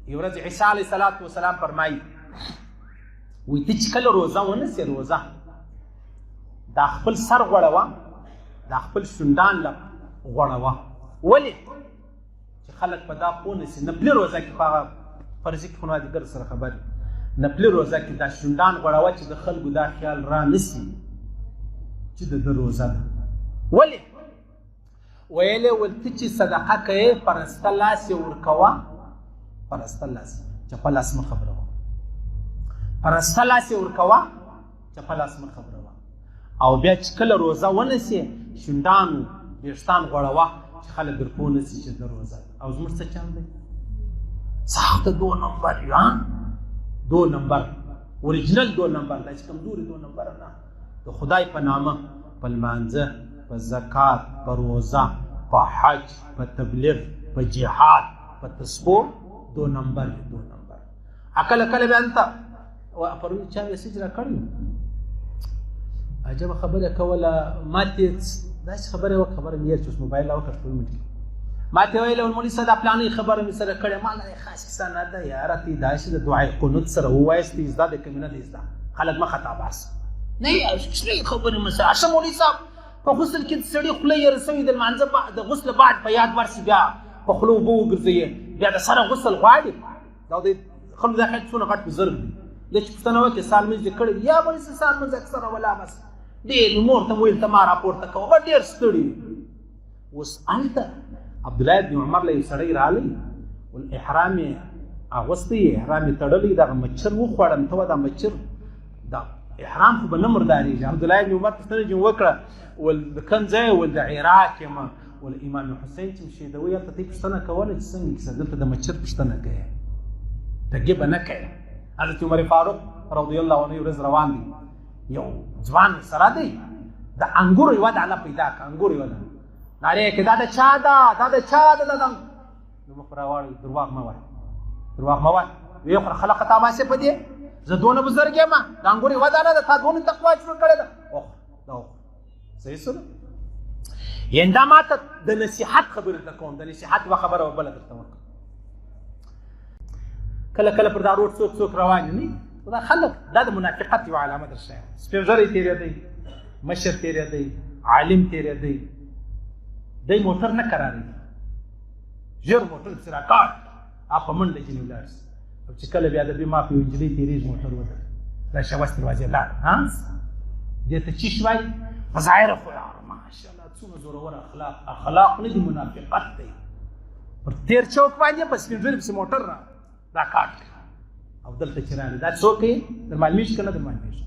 یو ورځ عیسی علیه السلام فرمایي وایي ته چې کله روزه ونیسې روزه دا خپل سر غوړوه دا خپل شونډان لږ غوړوه. ولې چې خلک په دا پوه نه سي. نفلي روزه کې په هغه فرضي کې خو نادګر سره خبرې نفلي روزه کې دا شونډان غوړوه چې د خلکو دا خیال را نه سي چې د روزه ده. ولې ویلې ول ته چې صدقه کوې پرسته لاس یې ورکوه پرسته لاس چپه لاس مه خبروه پرسته لاس یې ورکوه چپه لاس مه خبروه او بیا چې کله روزه ونیسې شونډانو ویښتان غوړوه چې خلک در پوه نه سي چې د روزه او زموږ څه چل دی سخته 2 نمبر یو دو نمبر اوریجنل 2 نمبر دا چې کمزوري 2 نمبر نه د خدای په نامه په لمانځه په زکات په روزه په حج په تبلیغ په جهاد په تسبیح 2 نمبر کله کله بیا انت پرون چا میسج راکړی عجب خبره کوله ماته داسې خبره وکړه خبره مې چې موبایل او کړ ټول مې ماته ویل مولوي صاحب پلانې خبره مې سره کړې ما نه خاص کیسه نه ده یار ته داسې د دعای قنوت سره وایست زده د کمینه دي زده خلک ما خطا باس نه شي خبره مې سره اشه مولوي صاحب په غسل کې سړی خله یې رسوي د مانځه د غسل بعد په یاد ورسي بیا په خلو بو ګرځي بیا د سره غسل غواړي دا د خلک داخل څونه غټ بزرګ دي د چې پښتنه وکي سال مې کړی یا به سال مې اکثره ولا بس ډېر مور ته ویل ته ما راپورته کوه ډېر ستړي اوس انت عبد الله بن عمر له سړی رالی والاحرام اغوستي احرام تړلی دا مچر وخوړم ته دا مچر دا احرام خو به نه مرداري عبد الله بن عمر پښتنه جوړ وکړه ول کنځه ول د عراق ما ول امام حسین چې شهیدوي ته پښتنه کوله چې څنګه کیسه دلته د مچر پښتنه کوي دغه بنه کوي. حضرت عمر فاروق رضی الله عنه ورځ روان دي یو ځوان سره دی د انګور یو دانه پیدا ک انګور یو دانه ناره کې دا د چا دا نو مخراوال درواغ ما وای وی خلق تا ما سي پدې زه دونه بزرګ یم د انګور یو دانه د تا دونه تقوا شروع کړی دا دا صحیح سره یندا ماته د نصيحت خبره کوم د نصيحت و خبره وبله درته وکړه کله کله پر دا روډ څوک روان نه دا خلک دا د منافقت یو علامه درشه سپیژری تیرې دی مشر تیرې دی عالم تیرې دی دای موټر نه قراري ژر موټر سره کار اپ منډه کې نیولارس او چې کله بیا د بیمه په انجلي تیرې موټر وته دا شواست دروازه لا ها دې ته چی شوي مظاهر خو ماشاء الله څونه زوره اخلاق نه دي منافقت دی پر تیر چوک باندې پس سپیژری موټر را دا کاټ او دلته چرانه دا څوک دی د مالمیش کنه د مالمیش